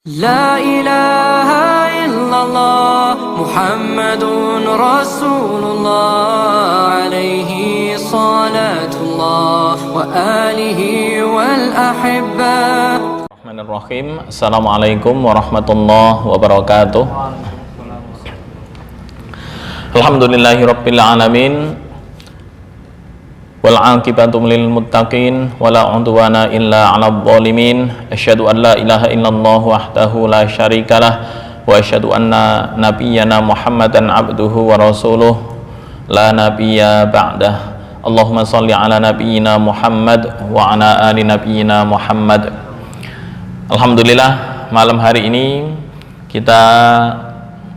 لا إله إلا الله محمد رسول الله عليه صلاة الله وآله والأحبة. Bismillahirrahmanirrahim. Assalamualaikum warahmatullahi wabarakatuh. Alhamdulillahirabbil alamin. Wal 'aqibatu lil muttaqin wala 'udwana illa 'alal zalimin. Asyhadu an la ilaha illallah wahdahu la syarikalah wa asyhadu anna nabiyyana Muhammadan 'abduhu wa rasuluh la nabiyya ba'dah. Allahumma shalli ala nabiyyina Muhammad wa ala ali nabiyyina Muhammad. Alhamdulillah, malam hari ini kita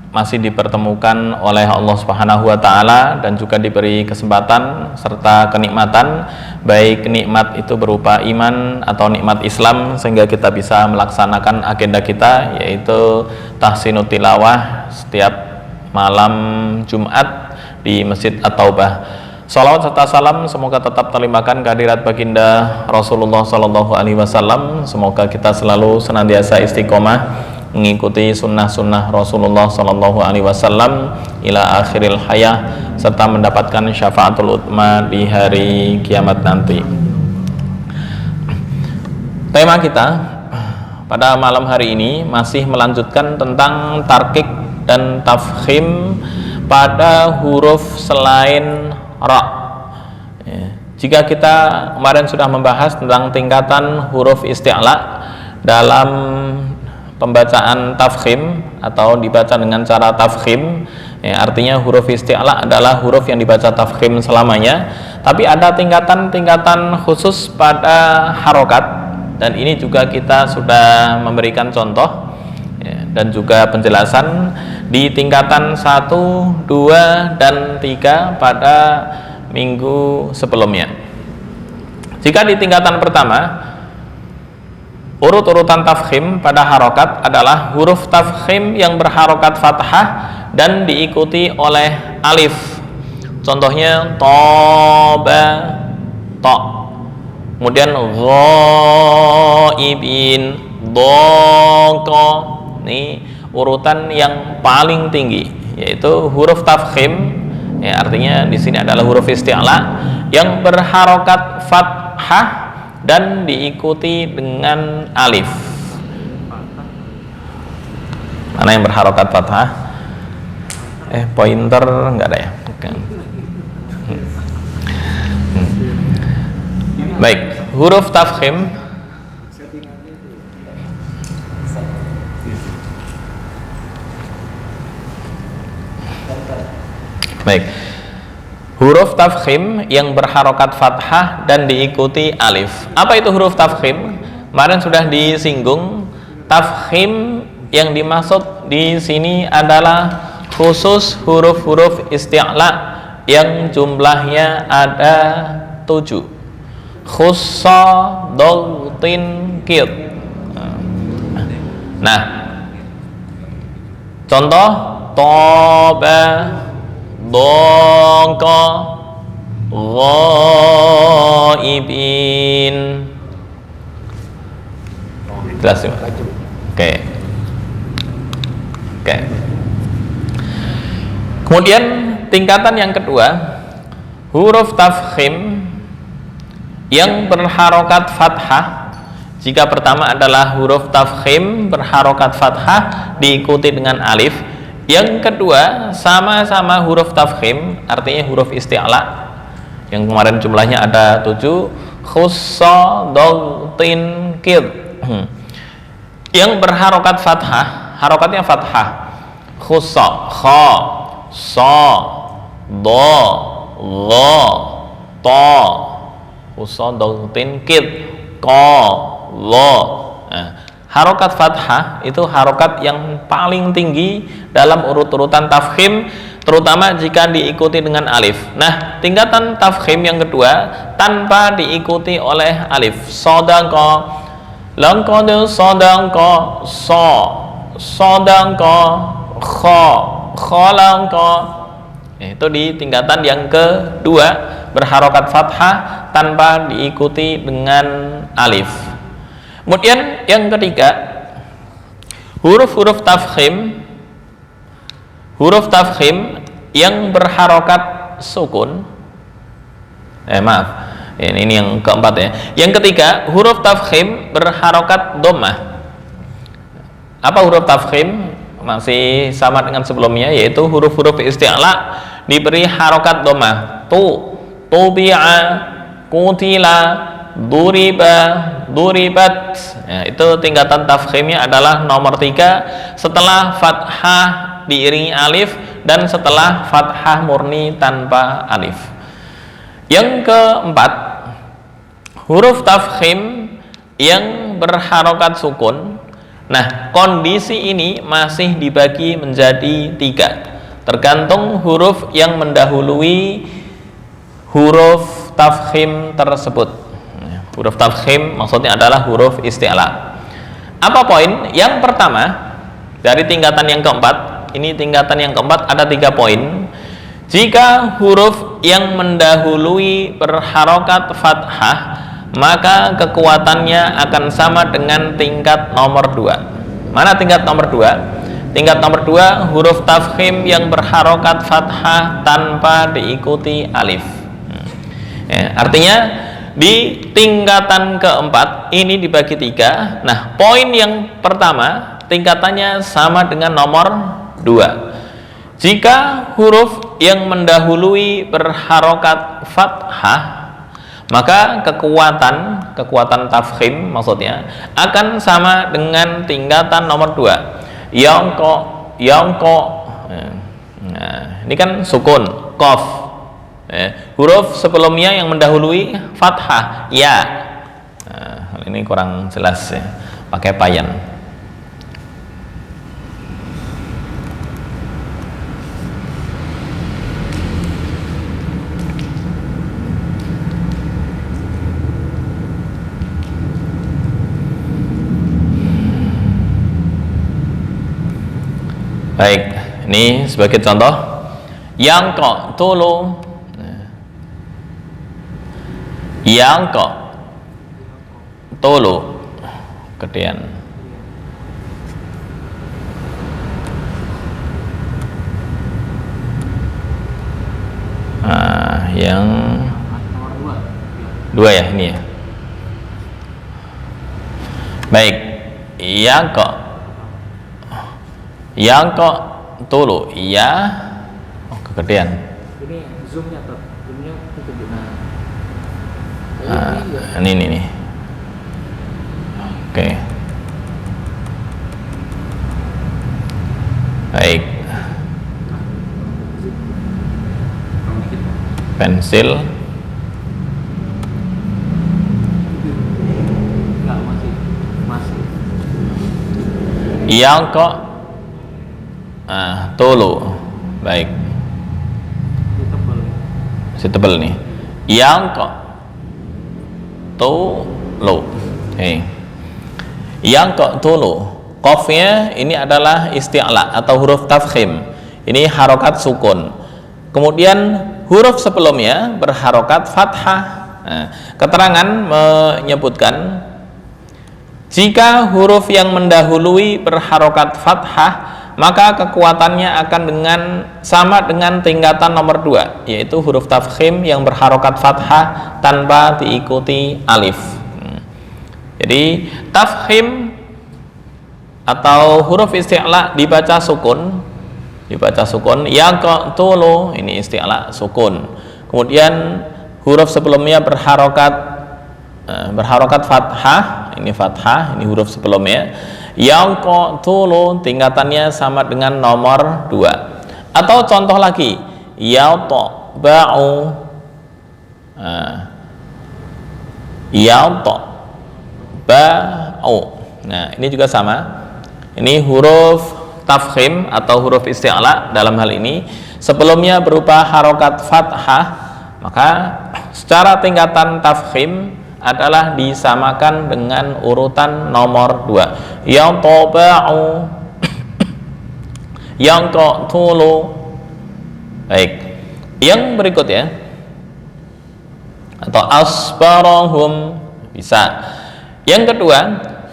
masih dipertemukan oleh Allah Subhanahu wa taala dan juga diberi kesempatan serta kenikmatan, baik nikmat itu berupa iman atau nikmat Islam, sehingga kita bisa melaksanakan agenda kita, yaitu tahsinut tilawah setiap malam Jumat di Masjid At-Taubah. Salawat serta salam semoga tetap terlimpahkan kehadirat baginda Rasulullah Sallallahu Alaihi Wasallam. Semoga kita selalu senantiasa istiqomah mengikuti sunnah-sunnah Rasulullah Sallallahu Alaihi Wasallam ila akhiril hayah, serta mendapatkan syafaatul utma di hari kiamat nanti. Tema kita pada malam hari ini masih melanjutkan tentang tarkik dan tafkhim pada huruf selain ra. Jika kita kemarin sudah membahas tentang tingkatan huruf isti'la dalam pembacaan tafkhim atau dibaca dengan cara tafkhim, artinya huruf isti'la adalah huruf yang dibaca tafkhim selamanya, tapi ada tingkatan-tingkatan khusus pada harokat, dan ini juga kita sudah memberikan contoh dan juga penjelasan di tingkatan 1, 2, dan 3 pada minggu sebelumnya. Jika di tingkatan pertama, urut-urutan tafkhim pada harokat adalah huruf tafkhim yang berharokat fathah dan diikuti oleh alif. Contohnya toba, to. Kemudian ghaibin, doko. Ini urutan yang paling tinggi, yaitu huruf tafkhim. Artinya di sini adalah huruf isti'la yang berharokat fathah dan diikuti dengan alif. Mana yang berharokat fathah? Pointer enggak ada ya? Baik, huruf tafkhim. Baik, huruf tafkhim yang berharokat fathah dan diikuti alif. Apa itu huruf tafkhim? Kemarin sudah disinggung. Tafkhim yang dimaksud di sini adalah khusus huruf-huruf isti'la yang jumlahnya ada 7. Khussa, dogtin, kid. Nah, contoh toba, dongko, ghaibin. Jelas ya? Oke. Kemudian tingkatan yang kedua, huruf tafkhim yang berharokat fathah. Jika pertama adalah huruf tafkhim berharokat fathah diikuti dengan alif. Yang kedua sama-sama huruf tafkhim, artinya huruf isti'la yang kemarin jumlahnya ada 7, khussa, dogtin, kid, yang berharokat fathah. Harokatnya fathah. Khussa, kha, sa, do, gha, ta. Khussa, dogtin, kid, ko, lo. Harokat fathah itu harokat yang paling tinggi dalam urut-urutan tafkhim, terutama jika diikuti dengan alif. Nah, tingkatan tafkhim yang kedua tanpa diikuti oleh alif. Sodangko, langkode sodangko, sodangko, kholangko. Itu di tingkatan yang kedua, berharokat fathah tanpa diikuti dengan alif. Kemudian yang ketiga, Huruf-huruf tafkhim yang berharokat sukun, ini yang keempat ya. Yang ketiga, huruf tafkhim berharokat dhammah. Apa huruf tafkhim? Masih sama dengan sebelumnya, yaitu huruf-huruf isti'la diberi harokat dhammah. Tubi'a, kutila, duriba, duribat. Ya, itu tingkatan tafkhimnya adalah nomor 3 setelah fathah diiringi alif dan setelah fathah murni tanpa alif. Yang keempat, huruf tafkhim yang berharokat sukun. Nah, kondisi ini masih dibagi menjadi 3, tergantung huruf yang mendahului huruf tafkhim tersebut. Huruf tafkhim maksudnya adalah huruf isti'la. Apa poin? Yang pertama, dari tingkatan yang keempat, ini tingkatan yang keempat ada 3 poin. Jika huruf yang mendahului berharokat fathah, maka kekuatannya akan sama dengan tingkat nomor 2. Mana tingkat nomor 2? Tingkat nomor 2, huruf tafkhim yang berharokat fathah tanpa diikuti alif. Ya, artinya di tingkatan keempat ini dibagi 3. Nah, poin yang pertama tingkatannya sama dengan nomor 2. Jika huruf yang mendahului berharokat fathah, maka kekuatan tafkhim maksudnya akan sama dengan tingkatan nomor 2. Yongko. Nah, ini kan sukun, qaf. Huruf sebelumnya yang mendahului fathah, ya. Nah, ini kurang jelas ya, pakai payan. Baik, ini sebagai contoh. Yang kok tulu, yang kok tulu, kemudian yang 2 ya, ini ya. Baik, yang kok tulu, iya. Oh, kegedean. Ini zoomnya tuh, zoomnya ini nih. Oke. Baik. Pensil. Enggak, masih. Yang kok tulu. Baik. Si tebel nih. Yang kok tulu. Yang kok tulu. Qafnya ini adalah isti'la atau huruf tafkhim. Ini harokat sukun. Kemudian huruf sebelumnya berharokat fathah. Nah, keterangan menyebutkan jika huruf yang mendahului berharokat fathah, maka kekuatannya akan sama dengan tingkatan nomor 2, yaitu huruf tafkhim yang berharokat fathah tanpa diikuti alif. Jadi tafkhim atau huruf isti'la dibaca sukun, yaqtulu, ini isti'la sukun. Kemudian huruf sebelumnya berharokat fathah, ini fathah, ini huruf sebelumnya. Yaqtulu tingkatannya sama dengan nomor 2. Atau contoh lagi, yatba'u, yatba'u. Nah, ini juga sama. Ini huruf tafkhim atau huruf isti'la dalam hal ini sebelumnya berupa harokat fathah, maka secara tingkatan tafkhim adalah disamakan dengan urutan nomor 2. Yang toba'u, yang qatulu. Baik, yang berikutnya atau asbarahum bisa. Yang kedua,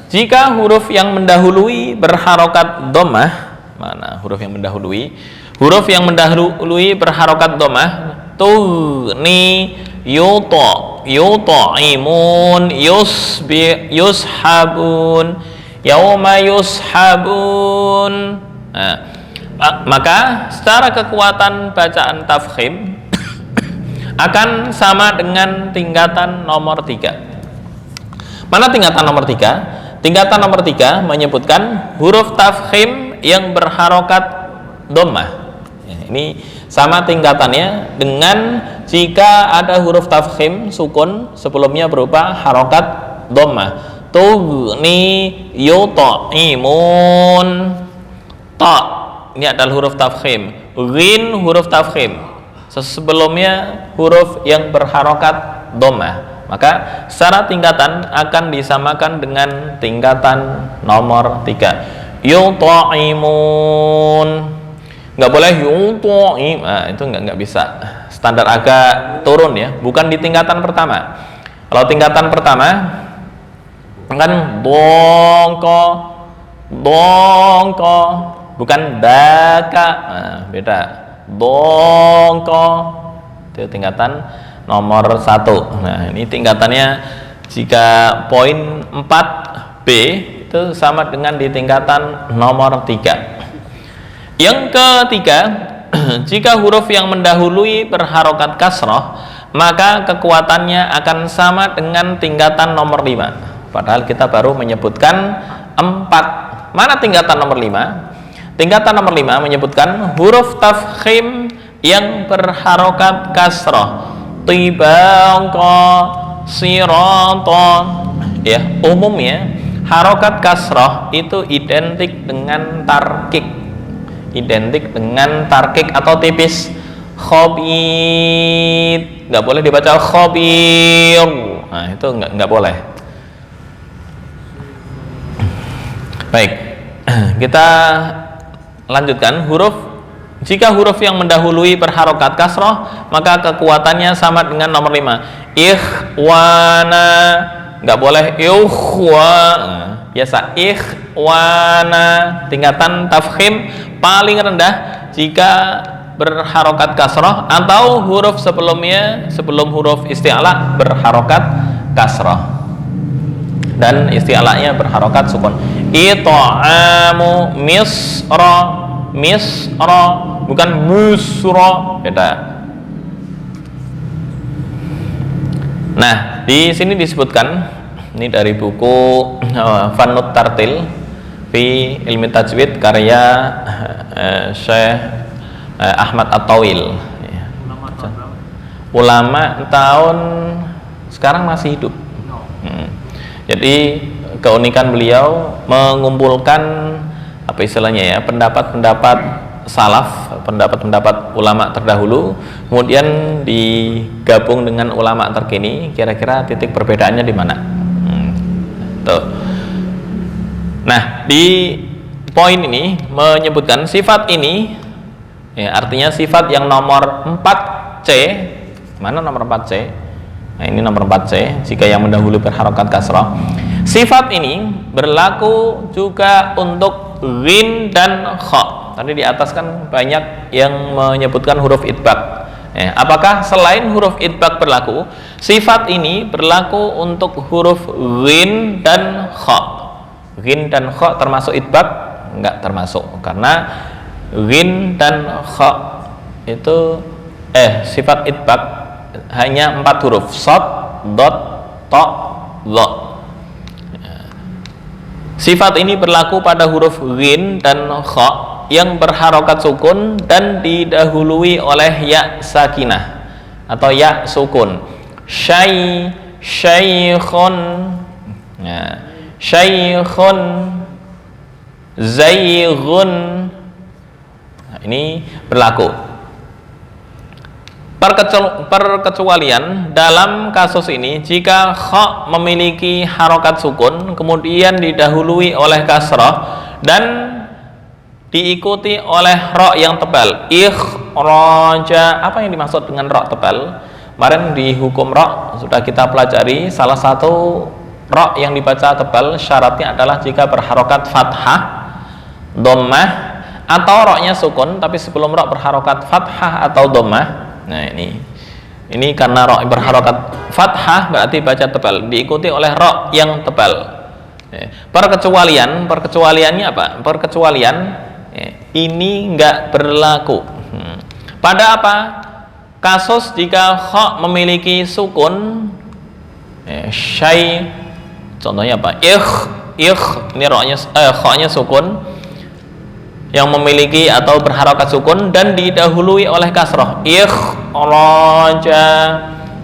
Jika huruf yang mendahului berharokat dhammah, mana huruf yang mendahului? Huruf yang mendahului berharokat dhammah, tughni, yuta, yutaimun, yushabun, yauma yushabun. Nah, maka secara kekuatan bacaan tafkhim akan sama dengan tingkatan nomor 3. Mana tingkatan nomor 3? Tingkatan nomor 3 menyebutkan huruf tafkhim yang berharokat dhammah. Ini sama tingkatannya dengan jika ada huruf tafkhim sukun sebelumnya berupa harokat dhammah. Tughni, yutaimun, ta, ini adalah huruf tafkhim. Ghin huruf tafkhim, sebelumnya huruf yang berharokat dhammah. Maka secara tingkatan akan disamakan dengan tingkatan nomor 3. Yutaimun, nggak boleh yutaim, nah, itu nggak bisa. Standar agak turun ya, bukan di tingkatan pertama. Kalau tingkatan pertama kan dongko, bukan daka, nah, beda. Dongko itu tingkatan nomor 1. Nah, ini tingkatannya jika poin 4B itu sama dengan di tingkatan nomor 3. Yang ketiga, jika huruf yang mendahului berharokat kasroh, maka kekuatannya akan sama dengan tingkatan nomor 5. Padahal kita baru menyebutkan 4. Mana tingkatan nomor 5? Tingkatan nomor 5 menyebutkan huruf tafkhim yang berharokat kasroh. Tibaqa, sirata, ya, umumnya harokat kasroh itu identik dengan tarkik, atau tipis. Khobit, nggak boleh dibaca khobir, nah itu nggak boleh. Baik, kita lanjutkan. Jika huruf yang mendahului berharokat kasroh, maka kekuatannya sama dengan nomor 5. Ikhwana, nggak boleh ikhwa, biasa ikhwana. Tingkatan tafkhim paling rendah jika berharokat kasroh atau huruf sebelum huruf isti'ala berharokat kasroh dan isti'alanya berharokat sukun. It'amu misra, bukan musra, beda. Nah, di sini disebutkan, ini dari buku Fannut Tartil fi Ilmi Tajwid karya Syekh Ahmad At-Tawil. Ulama tahun sekarang masih hidup. Jadi keunikan beliau mengumpulkan apa istilahnya ya, pendapat-pendapat salaf, pendapat-pendapat ulama terdahulu, kemudian digabung dengan ulama terkini. Kira-kira titik perbedaannya di mana? Tuh. Nah, di poin ini menyebutkan sifat ini, ya, artinya sifat yang nomor 4C. Mana nomor 4C? Nah, ini nomor 4C, jika yang mendahului berharokat kasrah. Sifat ini berlaku juga untuk ghin dan kha. Tadi di atas kan banyak yang menyebutkan huruf idbaq. Apakah selain huruf idbaq berlaku, sifat ini berlaku untuk huruf ghin dan kha? Ghin dan kha termasuk idbaq? Enggak termasuk, karena ghin dan kha itu sifat idbaq hanya 4 huruf: shad, dot, ta, dha. Sifat ini berlaku pada huruf ghin dan kha yang berharokat sukun dan didahului oleh ya sakinah atau ya sukun. Syaikhun, ya, syaikhun, zaighun. Nah, ini berlaku. Perkecualian dalam kasus ini jika kha memiliki harokat sukun kemudian didahului oleh kasrah dan diikuti oleh ro yang tebal. Ikhraja, apa yang dimaksud dengan ro tebal? Kemarin di hukum ro sudah kita pelajari, salah satu Ra yang dibaca tebal syaratnya adalah jika berharokat fathah, dhammah, atau ra-nya sukun tapi sebelum ra berharokat fathah atau dhammah. Nah ini karena ra berharokat fathah berarti baca tebal diikuti oleh ra yang tebal. Perkecualiannya apa? Perkecualian ini enggak berlaku. Pada apa? Kasus jika kha memiliki sukun, syai, contohnya apa? Ini ra-nya kha-nya sukun yang memiliki atau berharokat sukun dan didahului oleh kasroh, ikhraja.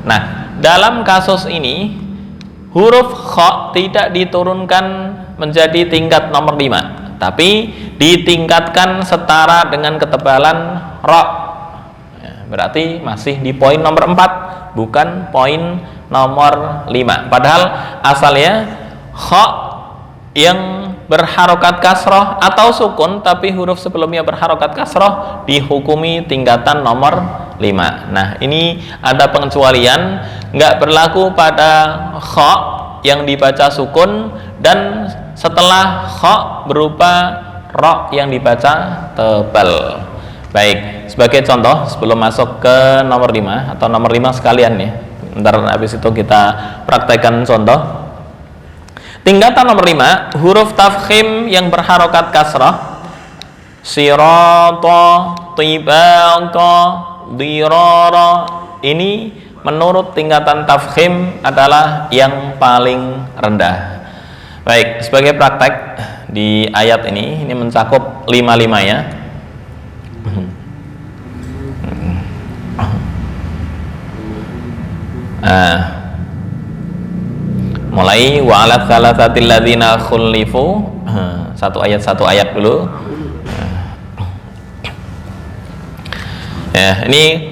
Nah, dalam kasus ini huruf kha tidak diturunkan menjadi tingkat nomor 5, tapi ditingkatkan setara dengan ketebalan ra. Berarti masih di poin nomor 4, bukan poin nomor 5. Padahal asalnya kha yang berharokat kasroh atau sukun tapi huruf sebelumnya berharokat kasroh dihukumi tingkatan nomor 5. Nah, ini ada pengecualian, nggak berlaku pada kha yang dibaca sukun dan setelah kha berupa ra yang dibaca tebal. Baik, sebagai contoh sebelum masuk ke nomor 5 atau nomor 5 sekalian ya, ntar habis itu kita praktekkan contoh. Tingkatan nomor 5, huruf tafkhim yang berharokat kasrah, sirata, tibata, dirara, ini menurut tingkatan tafkhim adalah yang paling rendah. Baik, sebagai praktek di ayat ini mencakup 5-5-nya. Mulai wa ala thalathatil ladzina khulifu, satu ayat dulu. Ya, ini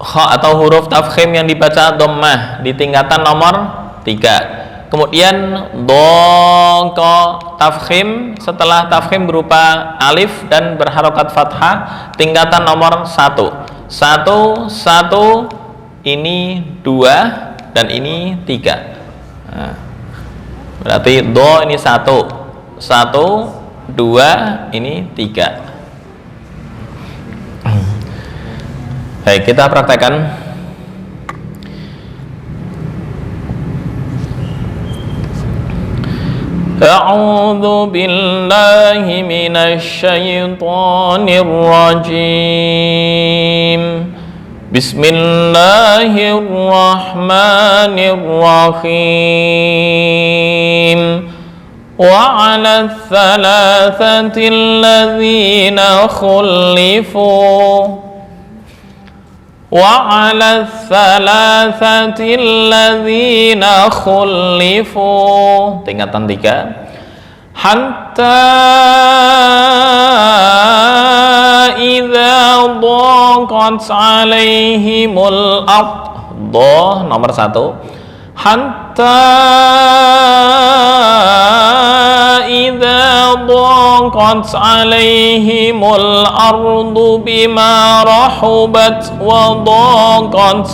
kha atau huruf tafkhim yang dibaca dhammah di tingkatan nomor 3. Kemudian dha tafkhim setelah tafkhim berupa alif dan berharokat fathah tingkatan nomor 1. 1 ini 2 dan ini 3. Nah, berarti do ini 1, 2 ini 3. Baik, kita praktekkan. A'udzu billahi minasy syaithanir rajim. Bismillahirrahmanirrahim. Wa 'ala thalathatil ladzina khulifu tingkatan 3 hatta idza dhaqat 'alaihimul ard, nomor 1, hatta idza dhaqat 'alaihimul ardu bima rahubat wa dhaqat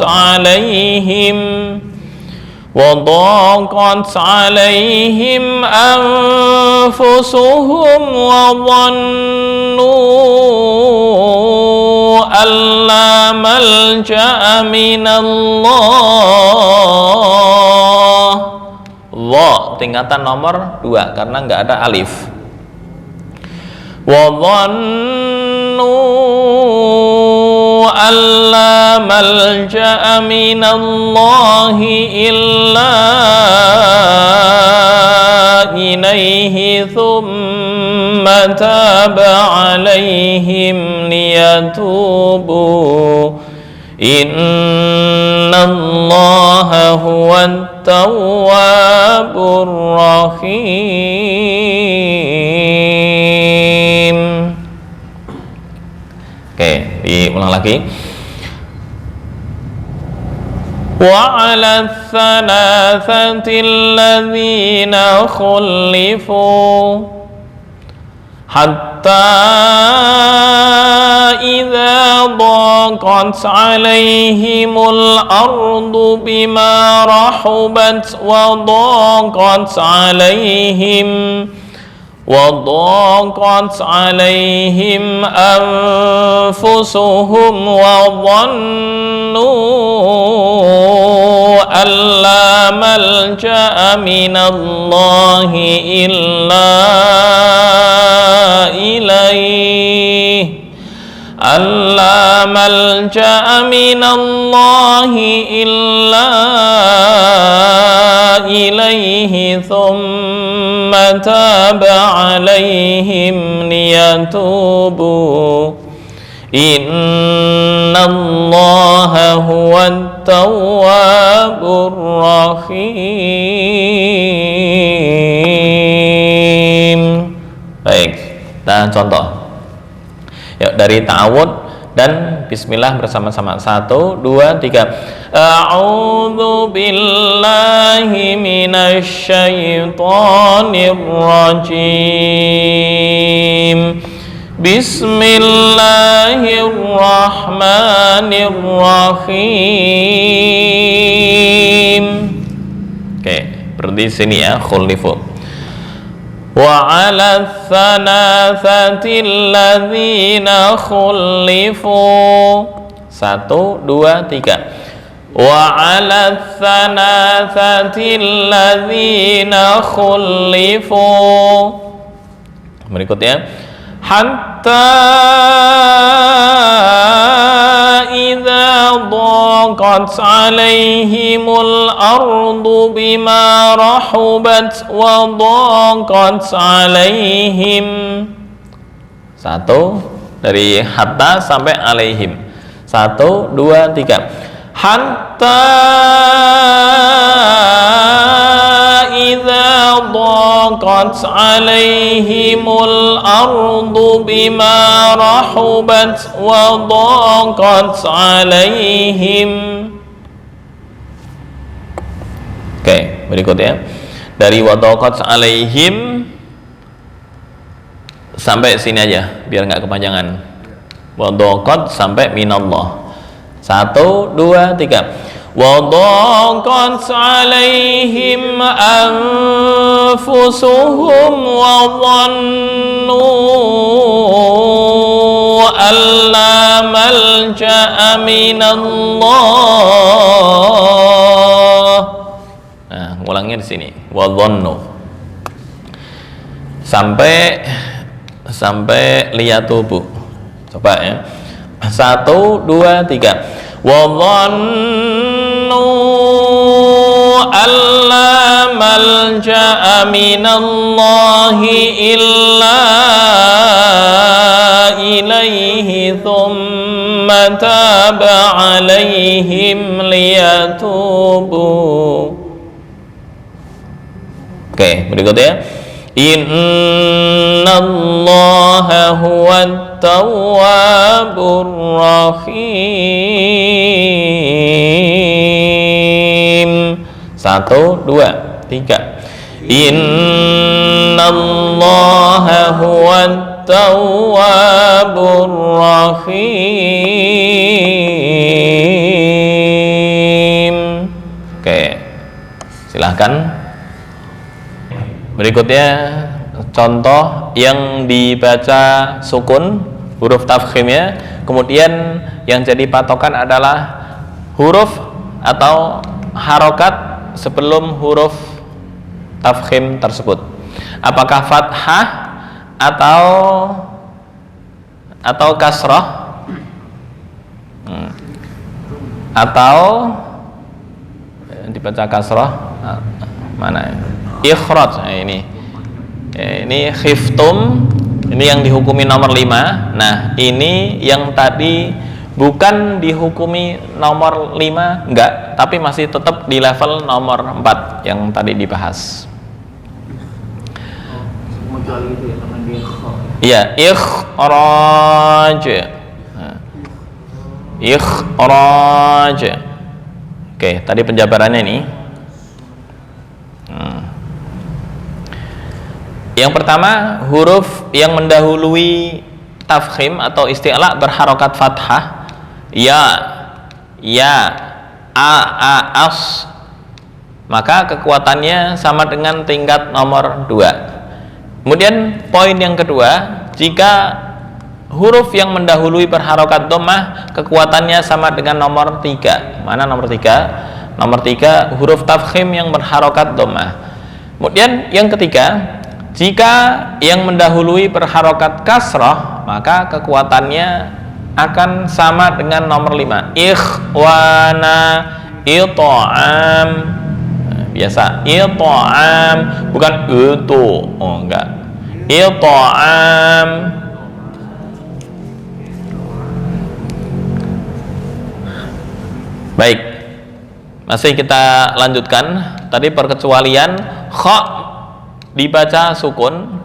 'alaihim anfusuhum wa dhannu alla malja'a minallah. Wa tingkatan nomor 2 karena nggak ada alif. Wa dhannu alla malja'a minallahi illa ilaihi thumma taba alaihim liyatubu innallaha huwat tawwabur rahim. Oke, diulang lagi. Wa 'ala thalathatil ladzina khulifu hatta idza وضاقت عليهم الأرض بما رحبت وضاقت عليهم أنفسهم وظنوا أن لا ملجأ من الله إلا إليه ألا ملجأ من الله إلا إليه ثم تاب عليهم ليتوبوا إن الله هو التواب الرحيم. Baik, kita contoh. Yuk, dari ta'awud dan bismillah bersama-sama. 1, 2, 3. A'udzu billahi minasyaitonir rajim. Bismillahirrahmanirrahim. Oke, berhenti sini ya, khulifu. وعلى الثلاثة الذين خلفوا 1, 2, 3. وعلى الثلاثة الذين خلفوا. Berikutnya حتى إذا ضاقت عليهم الأرض بما رحبت وضاقت عليهم. 1 dari hatta sampai alaihim. 1, 2, 3. Hatta idza ضاقت عليهم الأرض بما رحبت وضاقت عليهم. Oke, berikutnya dari wadaqat alaihim sampai sini aja biar nggak kepanjangan. Wadaqat sampai minallah. 1, 2, 3. وضاقت عليهم أنفسهم وظنوا أن لا ملجأ من الله. Nah, ulangnya di sini. وظنوا sampai liyatubu. Coba ya. 1, 2, 3. وظنوا أن لا ملجأ من الله إلا إليه ثم تاب عليهم ليتوبوا. Oke, berikutnya Innallaha huwat tawwabur rahim. 1, 2, 3. Innallaha huwat tawwabur rahim. Oke, silahkan. Berikutnya contoh yang dibaca sukun huruf tafkhimnya, kemudian yang jadi patokan adalah huruf atau harokat sebelum huruf tafkhim tersebut. Apakah fathah atau kasrah atau dibaca kasrah, mana ya? Ikhraj. Nah, ini khiftum, ini yang dihukumi nomor 5. Nah, ini yang tadi bukan dihukumi nomor 5, enggak, tapi masih tetap di level nomor 4 yang tadi dibahas. Iya, ikhraj. Ikhraj. Oke, tadi penjabarannya ini. Yang pertama, huruf yang mendahului tafkhim atau isti'la berharokat fathah ya, as, maka kekuatannya sama dengan tingkat nomor 2. Kemudian poin yang kedua, jika huruf yang mendahului berharokat dhammah kekuatannya sama dengan nomor 3. Mana nomor 3? Nomor 3 huruf tafkhim yang berharokat dhammah. Kemudian yang ketiga, jika yang mendahului berharokat kasrah maka kekuatannya akan sama dengan nomor 5. Ikhwana, it'am. Biasa it'am, bukan itu. Oh enggak. It'am. Baik. Masih kita lanjutkan. Tadi perkecualian kha dibaca sukun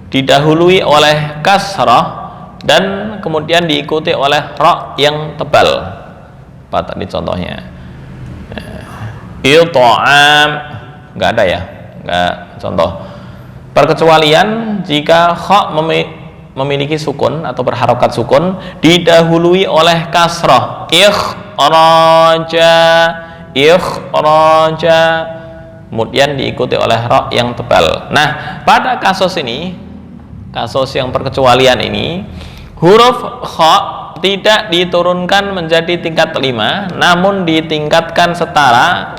didahului oleh kasrah dan kemudian diikuti oleh ra yang tebal. Apa tadi contohnya? It'am, enggak ada ya, enggak contoh. Perkecualian jika kha memiliki sukun atau berharokat sukun didahului oleh kasrah, ikhraja, kemudian diikuti oleh ra yang tebal. Nah, pada kasus ini, kasus yang perkecualian ini, huruf kha tidak diturunkan menjadi tingkat 5, namun ditingkatkan setara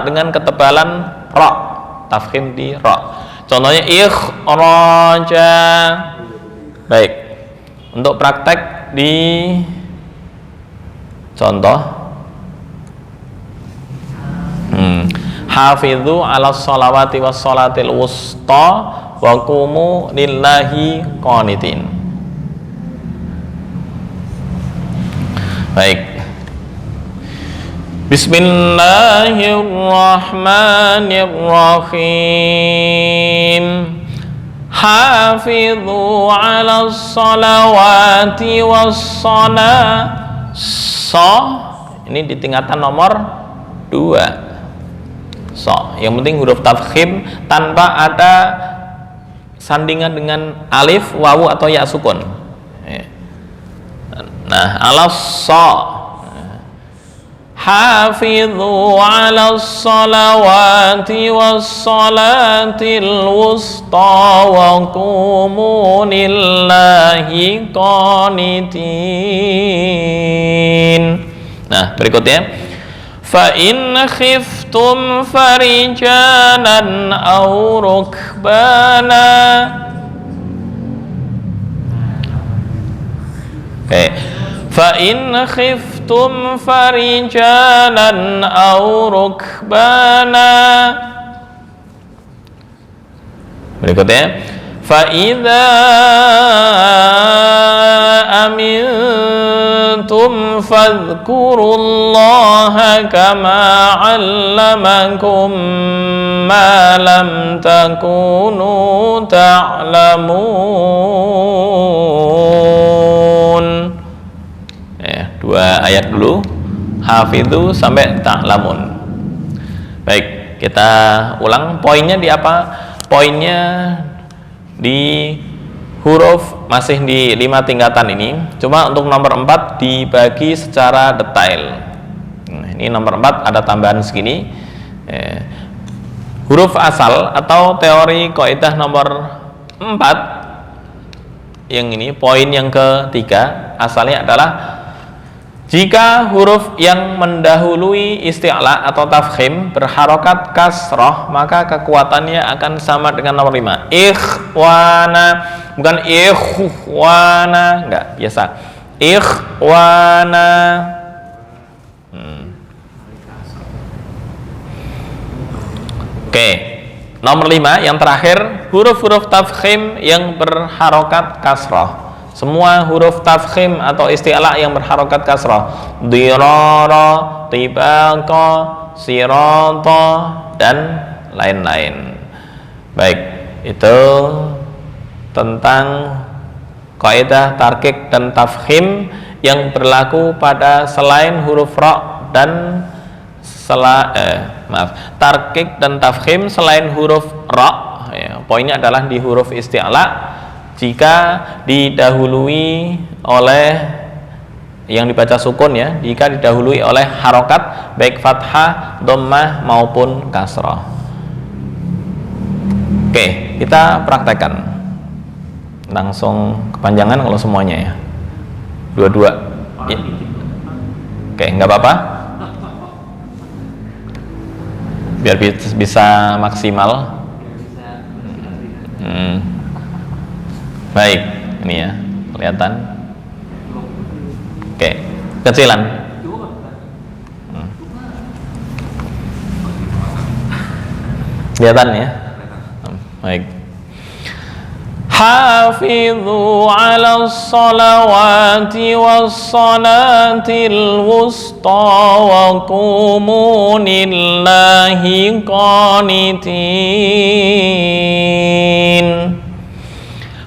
dengan ketebalan ra, tafkhim di ra. Contohnya ikhraja. Baik. Untuk praktek di contoh hafidhu ala sholawati was sholatil wusta wa qumu lillahi qanitin. Baik. Bismillahirrahmanirrahim. Hafidhu ala sholawati was sholat. Ini di tingkatan nomor 2. Yang penting huruf tafkhim tanpa ada sandingan dengan alif, wawu atau ya sukun. Nah, alaf hafidhu ala sholawati was sholatil wusta wa qumu lillahi qanitin. Nah, berikutnya fa in khiftum farijalan aw rukbana. Fa in khiftum farijalan aw rukbana. Berikutnya fa idza amintum fadhkurullaha kama 'allamakum ma lam takunu ta'lamun. Dua ayat dulu, hafidhu sampai ta'lamun. Baik, kita ulang. Poinnya di apa? Poinnya di huruf masih di 5 tingkatan ini. Cuma untuk nomor 4 dibagi secara detail. Ini nomor 4 ada tambahan segini. Huruf asal atau teori kaidah nomor 4 yang ini, poin yang ketiga, asalnya adalah jika huruf yang mendahului isti'la atau tafkhim berharokat kasroh maka kekuatannya akan sama dengan nomor 5. Ikhwana, bukan ikhwana, enggak, biasa ikhwana. Oke, nomor 5 yang terakhir, huruf-huruf tafkhim yang berharokat kasroh. Semua huruf tafkhim atau isti'la yang berharokat kasrah, dirara, tibaqa, sirata, dan lain-lain. Baik, itu tentang kaidah tarkik dan tafkhim yang berlaku pada selain huruf ra dan tarkik dan tafkhim selain huruf ra. Poinnya adalah di huruf isti'la jika didahului oleh yang dibaca sukun ya jika didahului oleh harokat baik fathah, dhammah maupun kasrah. Oke, kita praktekkan. Langsung kepanjangan kalau semuanya ya. Dua-dua. Ya. Oke, nggak apa-apa. Biar bisa maksimal. Baik, ini ya kelihatan. Oke, kecilan. Kelihatan ya. Baik. Hafizu 'alas salawati was salatil wusta wa qumu lillahi qanitin.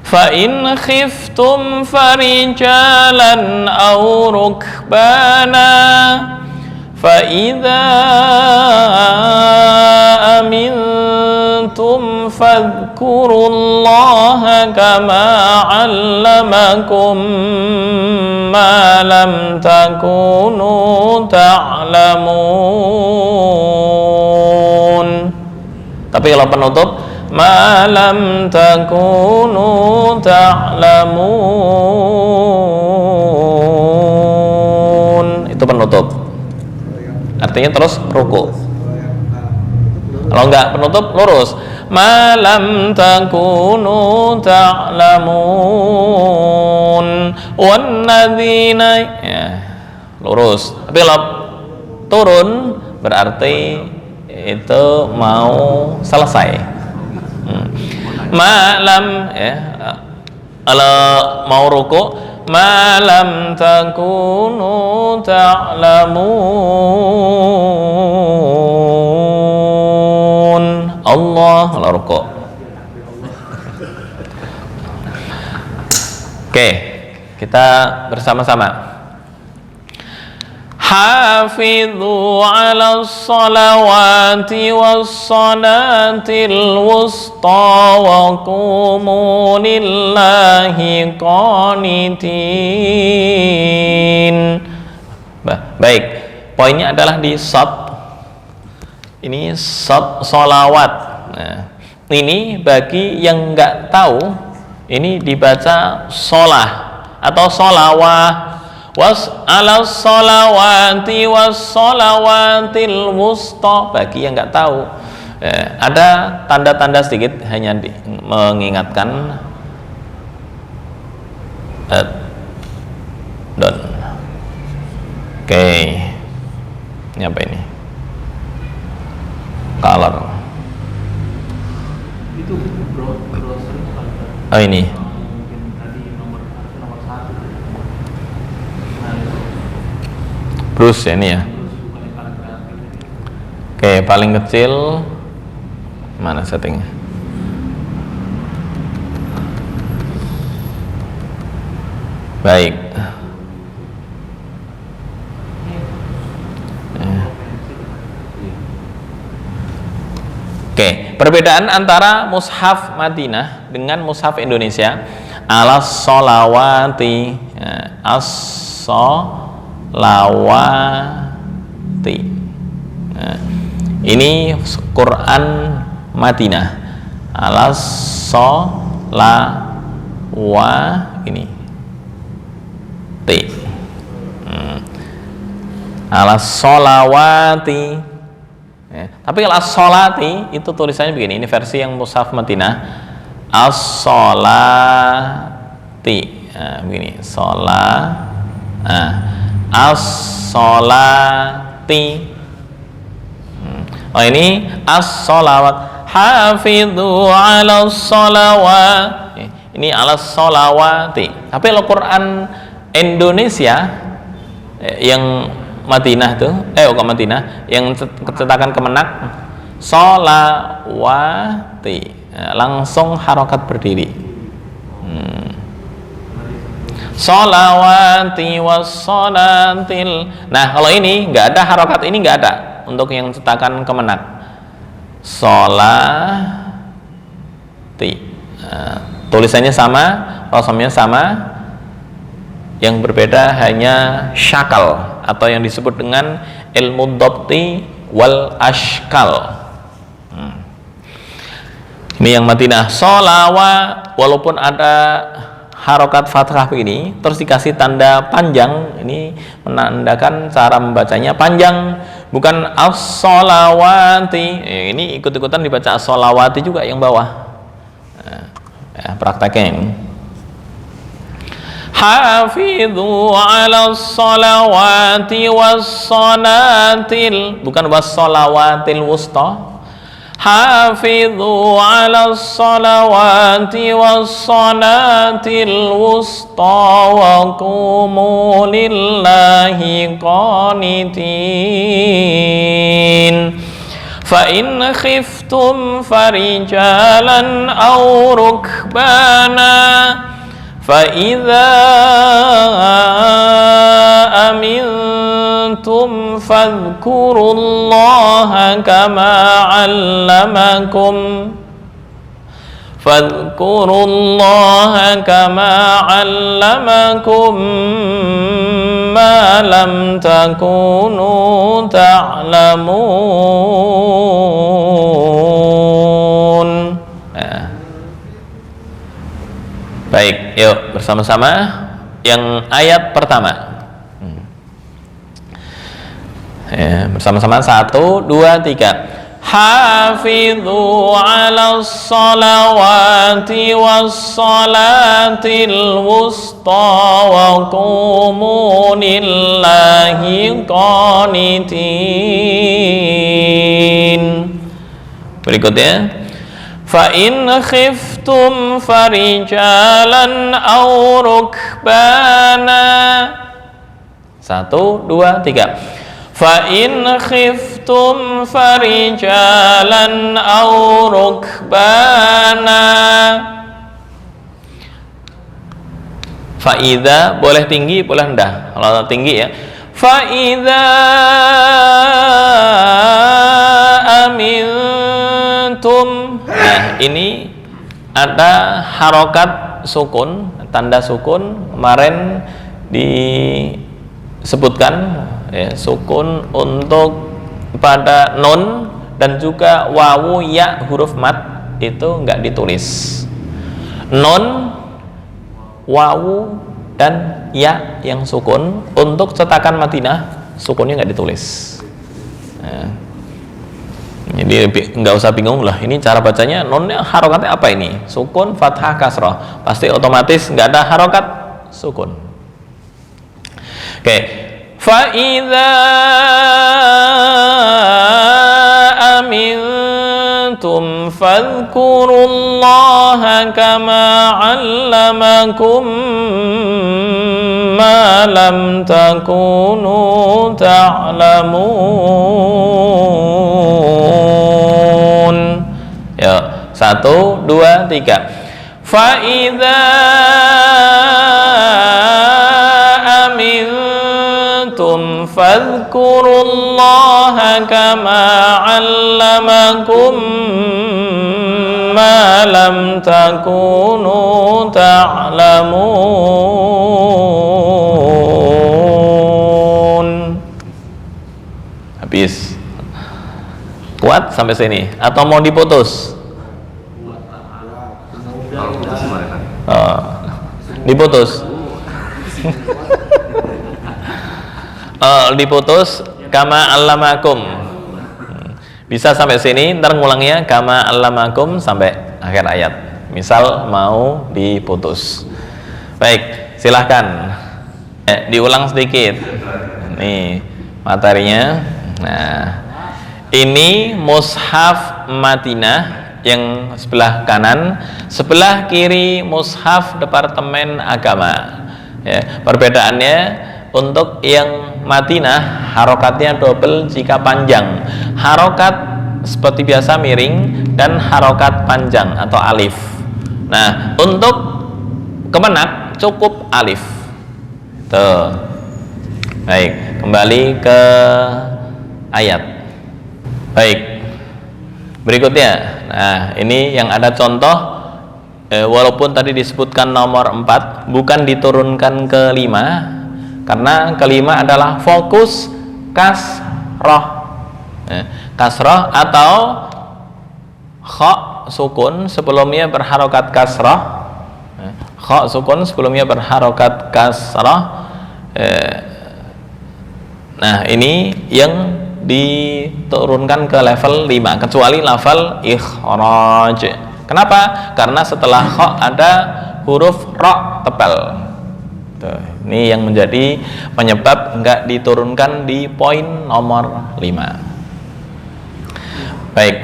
Fa in khiftum farijalan aw rukbana fa idza amintum fadhkurullaha kama 'allamakum ma lam takunu ta'lamun. Tapi kalau penutup ma lam takunu ta'lamun, itu penutup. Artinya terus ruku. Kalau enggak penutup lurus. Ma lam takunu ta'lamun wan ladzina, ya, lurus. Tapi kalau turun berarti itu mau selesai. Malam ya, kalau mau ruku malam takunu ta'lamun Allah kalau ruku. Oke, kita bersama-sama. Hafizu 'alas salawati was salatil wusta wa qumu lillahi qanitin. Baik, poinnya adalah di shad. Ini shad salawat. Nah, ini bagi yang nggak tahu, ini dibaca sholah atau sholawah. Was ala sholawati was sholawatil wusta, bagi yang nggak tahu. Ada tanda-tanda sedikit hanya mengingatkan. Don. Oke. Ini apa ini? Color. Itu browsernya kan. Oh ini. Bruce ya ini ya. Oke, paling kecil mana settingnya? Baik. Oke, perbedaan antara mushaf Madinah dengan mushaf Indonesia. Alas sholawati, as-sholawati. Nah, ini Quran Madinah. Alas sholawa ini T. Alas sholawati. Tapi kalau as-sholati itu tulisannya begini. Ini versi yang mushaf Madinah. As-sholati. Nah, begini. As-sholati. Oh ini as-sholawat. Hafidhu ala sholawat. Ini ala sholawati. Tapi kalau Quran Indonesia yang Madinah tuh, bukan Madinah, yang cetakan Kemenak, sholawati, langsung harokat berdiri. Sholawati wassolatil. Nah kalau ini nggak ada harokat, ini nggak ada untuk yang cetakan Kemenak. Sholati, tulisannya sama, rosomnya sama. Yang berbeda hanya syakal atau yang disebut dengan ilmu dhabti wal ashkal. Ini yang Madinah. Sholawat, walaupun ada harokat fathah begini, terus dikasih tanda panjang, ini menandakan cara membacanya panjang, bukan as-sholawati. Ini ikut-ikutan dibaca as-sholawati juga yang bawah. Prakteknya ini. Hafidhu ala sholawati was-sholatil, bukan was-sholawatil wusta. Hafidhu ala sholawati was-sholatil wusta wa qumu lillahi qanitin. Fa in khiftum farijalan aw rukbana فَإِذَا أَمِنْتُمْ فَاذْكُرُوا اللَّهَ كَمَا عَلَّمَكُمْ مَا لَمْ تَكُونُوا تَعْلَمُونَ. Baik, yuk bersama-sama yang ayat pertama. Bersama-sama 1, 2, 3. Hafidhu ala sholawati was-sholatil wusta wa qumu lillahi qanitin. Berikutnya, fa in khiftum farijalan aw rukbana. 1, 2, 3. Fa in khiftum farijalan aw rukbana. Fa idza boleh tinggi, boleh rendah. Kalau tinggi ya. Fa idza amintum. Nah, ini ada harokat sukun, tanda sukun kemarin disebutkan ya, sukun untuk pada nun dan juga wawu ya huruf mat itu enggak ditulis. Nun, wawu dan ya yang sukun untuk cetakan Madinah sukunnya enggak ditulis. Nah, jadi nggak usah bingung lah, ini cara bacanya nunnya harokatnya apa ini? Sukun, fathah, kasrah, pasti otomatis nggak ada harokat sukun. Oke, fa idza amintum fadhkurullaha kama 'allamakum ma lam takunu ta'lamun. Ya, 1, 2, 3. Fa idza amintum fadhkurullaha kama 'allamakum ma lam takunu ta'lamun. Habis. Kuat sampai sini atau mau diputus? Diputus. Diputus kama allamakum. Bisa sampai sini, ntar ngulangnya kama allamakum sampai akhir ayat. Misal mau diputus. Baik, silahkan diulang sedikit. Nih materinya. Nah, ini mushaf Madinah yang sebelah kanan, sebelah kiri mushaf Departemen Agama. Ya, perbedaannya untuk yang Madinah harokatnya double jika panjang, harokat seperti biasa miring dan harokat panjang atau alif. Nah, untuk kemenak cukup alif. Tuh. Baik, kembali ke ayat. Baik, berikutnya. Nah, ini yang ada contoh walaupun tadi disebutkan nomor 4, bukan diturunkan ke 5, karena kelima adalah fokus kasroh. Kasroh atau kha sukun sebelumnya berharokat kasroh. Kha sukun sebelumnya berharokat kasroh. Nah, ini yang diturunkan ke level 5, kecuali level ikhraj. Kenapa? Karena setelah kha ada huruf ra tebal. Tuh, ini yang menjadi penyebab enggak diturunkan di poin nomor 5. Baik,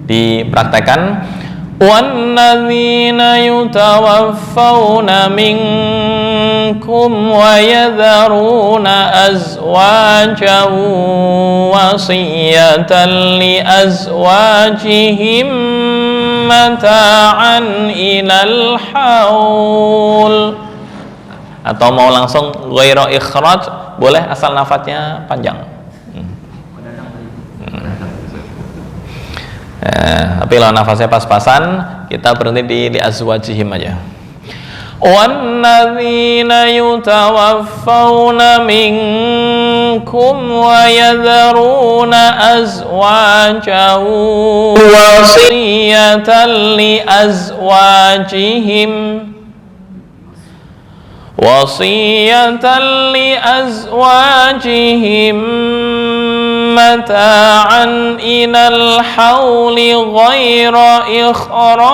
dipraktekkan. وَالَّذِينَ يُتَوَفَّوْنَ مِنكُمْ وَيَذَرُونَ أَزْوَاجًا وَصِيَّةً لِأَزْوَاجِهِمْ مَتَاعًا إِلَى الْحَوْلِ. Atau mau langsung ghairu ikhraj boleh, asal nafasnya panjang. Tapi kalau nafasnya pas-pasan, kita berhenti di azwajihim aja. Walladzina yutawaffawna minkum wa yadharuna azwajan wasiyatan li azwajihim mata'an ilal hauli ghaira ikhraj.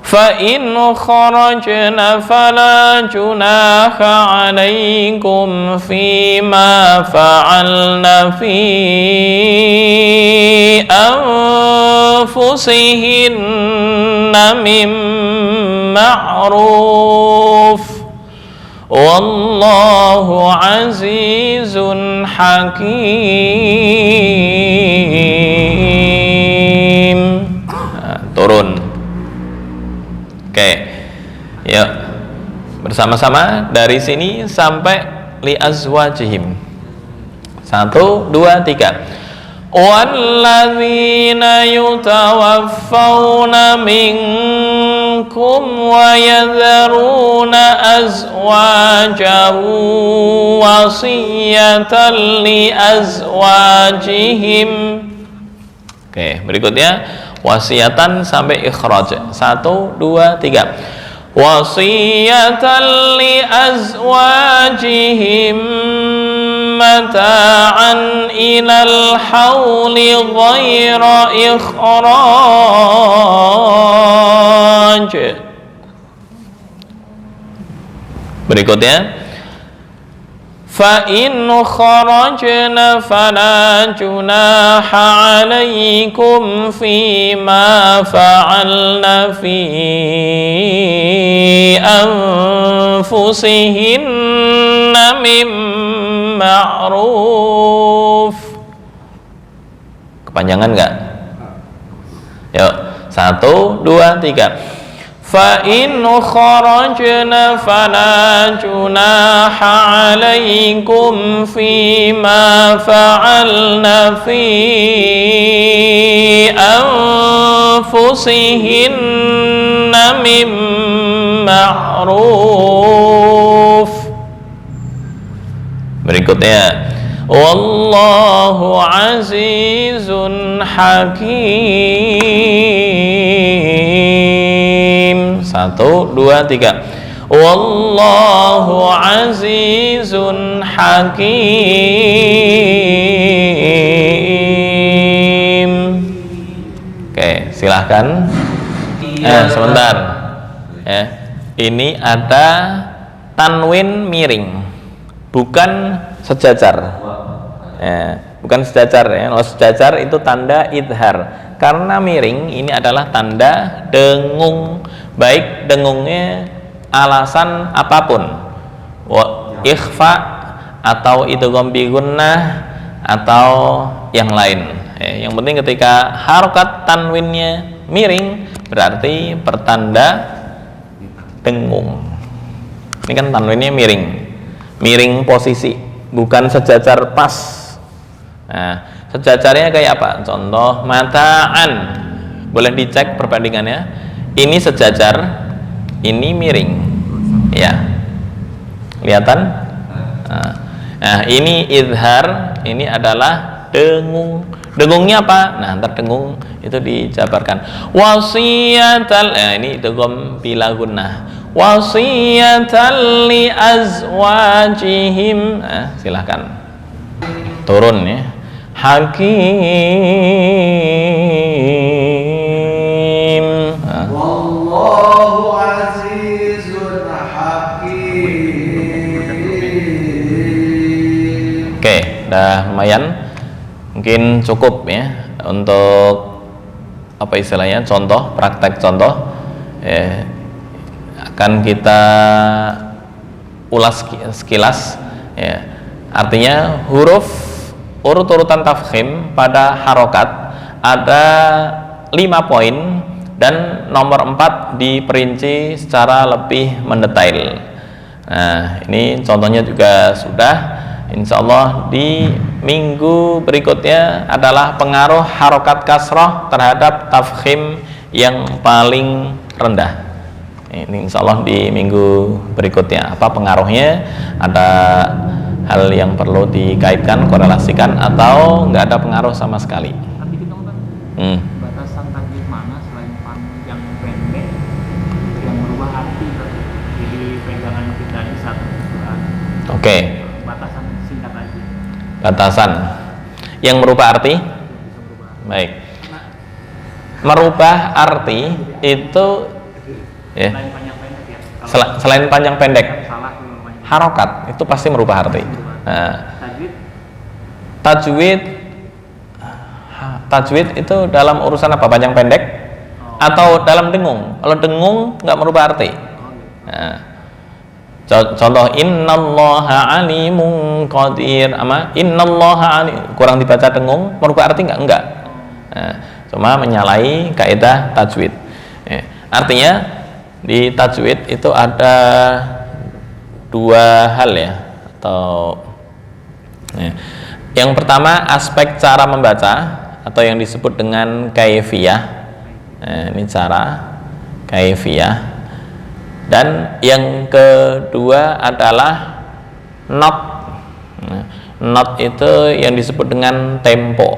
Fa in kharajna fala junaha 'alaikum fima fa'alna fi anfusihinna min ma'ruf. Wallahu azizun hakim. Turun. Oke, yuk bersama-sama dari sini sampai li azwajihim. 1, 2, 3. Walladzina yutawaffawna minkum wa yadharuna azwajan wasiyatan li azwajihim. Oke, berikutnya wasiatan sampai ikhraj. 1, 2, 3. Wasiyatan li azwajihim mata'an ilal hauli ghaira ikhraj. Berikutnya fa in kharajna fala junaha 'alaikum fima fa'alna fi anfusihinna min ma'ruf. Kepanjangan enggak? Yuk, 1, 2, 3. Fa in kharajna fala junaha 'alaikum fima fa'alna fi anfusihinna min ma'ruf. Berikutnya, wallahu azizun hakim. 1, 2, 3. Wallahu azizun hakim. Oke, silahkan. Sebentar. Ini ada tanwin miring, bukan sejajar. Bukan sejajar ya. Kalau sejajar itu tanda idhar. Karena miring ini adalah tanda dengung, baik dengungnya alasan apapun, ikhfa atau idgham bi gunnah atau yang lain. Yang penting ketika harokat tanwinnya miring berarti pertanda dengung. Ini kan tanwinnya miring posisi, bukan sejajar pas. Nah, sejajarnya kayak apa? Contoh mata'an, boleh dicek perbandingannya. Ini sejajar, ini miring, ya, kelihatan? Nah, ini idhar, ini adalah dengung. Dengungnya apa? Nah, ntar dengung itu dijabarkan. Wasiyatal, ini idgham bila gunnah. Wasiyatal li azwajihim. Nah, silahkan turun ya. Hakim. Nah. Wallahu azizun hakim. Oke, udah lumayan. Mungkin cukup ya untuk apa istilahnya, contoh, praktek contoh. Akan kita ulas sekilas ya. Artinya huruf urut-urutan tafkhim pada harokat ada 5 poin dan nomor 4 diperinci secara lebih mendetail. Nah, ini contohnya juga sudah. Insya Allah di minggu berikutnya adalah pengaruh harokat kasroh terhadap tafkhim yang paling rendah. Ini insya Allah di minggu berikutnya. Apa pengaruhnya? Ada hal yang perlu dikaitkan, korelasikan, atau nggak ada pengaruh sama sekali? Tapi kita kan batasan tajwid mana selain panjang pendek yang merubah arti tadi. Jadi pegangan kita di satu Quran. Oke. Batasan singkat aja. Batasan yang merubah arti? Baik. Merubah arti itu ya. Selain panjang pendek ya. Selain panjang pendek, Salah namanya. harokat itu pasti merubah arti. Nah, Tajwid tajwid itu dalam urusan apa? Panjang pendek atau dalam dengung? Kalau dengung nggak merubah arti. Nah, contoh innallaha alimun qadir, ama innallaha alim, kurang dibaca dengung, merubah arti enggak. Nah, cuma menyalahi kaidah tajwid. Artinya di tajwid itu ada 2 hal ya, atau yang pertama aspek cara membaca atau yang disebut dengan kaifiyah. Ini cara kaifiyah. Dan yang kedua adalah not. Not itu yang disebut dengan tempo.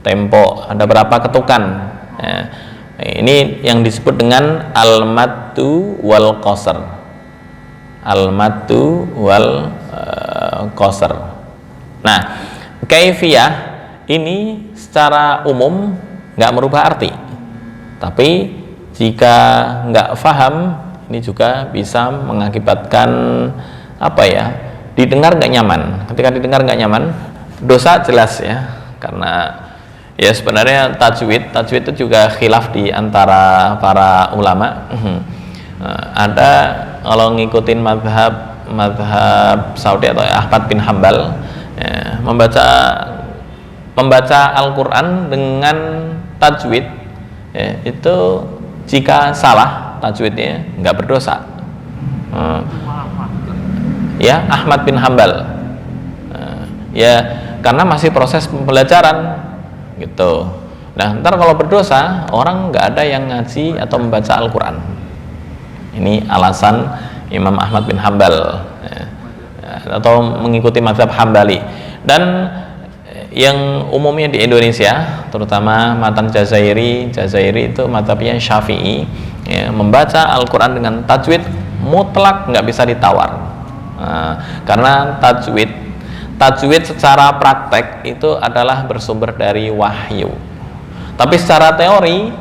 Tempo ada berapa ketukan. Ini yang disebut dengan al-maddu wal qasr. Al-maddu wal qasr. Nah, kaifiyah ini secara umum nggak merubah arti. Tapi jika nggak paham, ini juga bisa mengakibatkan apa ya? Didengar nggak nyaman. Ketika didengar nggak nyaman, dosa jelas ya. Karena ya sebenarnya tajwid itu juga khilaf di antara para ulama. Ada kalau ngikutin madhab Saudi atau Ahmad bin Hambal, ya, membaca Al-Quran dengan tajwid ya, itu jika salah tajwidnya nggak berdosa. Ya, Ahmad bin Hambal. Ya, karena masih proses pembelajaran gitu. Nah, ntar kalau berdosa orang nggak ada yang ngaji atau membaca Al-Quran. Ini alasan Imam Ahmad bin Hambal ya, atau mengikuti mazhab Hambali. Dan yang umumnya di Indonesia, terutama matan Jazairi itu mazhabnya Syafi'i ya, membaca Al-Quran dengan tajwid mutlak nggak bisa ditawar. Karena tajwid secara praktek itu adalah bersumber dari wahyu. Tapi secara teori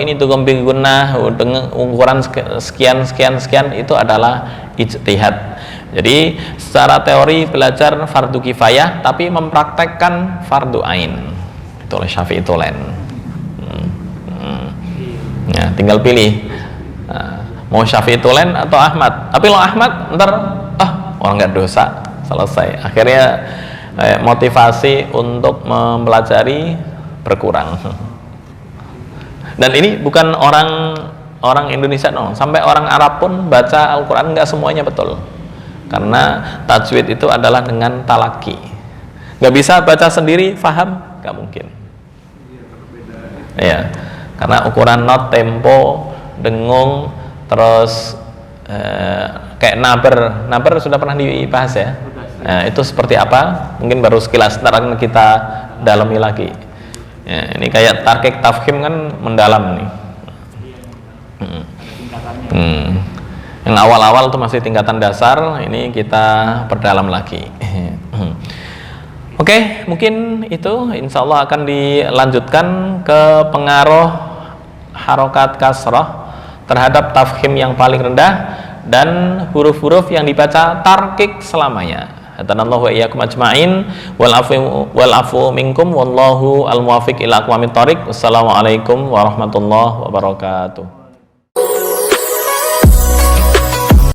ini tuh gembing gunnah dengan ukuran sekian itu adalah ijtihad. Jadi secara teori belajar fardu kifayah, tapi mempraktekkan fardu ain. Itu oleh Syafi'i Tulen. Ya, tinggal pilih mau Syafi'i Tulen atau Ahmad. Tapi lo Ahmad ntar orang nggak dosa, selesai. Akhirnya motivasi untuk mempelajari berkurang. Dan ini bukan orang Indonesia, no. Sampai orang Arab pun baca Al-Quran nggak semuanya betul, karena tajwid itu adalah dengan talaki. Nggak bisa baca sendiri, faham? Nggak mungkin. Ya, karena ukuran not, tempo, dengung, terus kayak naber sudah pernah dibahas ya. Nah, itu seperti apa? Mungkin baru sekilas, ntar akan kita dalami lagi. Ya, ini kayak tarkik tafkhim kan mendalam nih. Yang awal-awal itu masih tingkatan dasar, ini kita perdalam lagi. Oke, mungkin itu insya Allah akan dilanjutkan ke pengaruh harokat kasrah terhadap tafkhim yang paling rendah dan huruf-huruf yang dibaca tarkik selamanya. Hadanallahu wa iyyakum ajma'in wal afu minkum wallahu al muwaffiq ila aqwamit thoriq. Wassalamualaikum warahmatullahi wabarakatuh.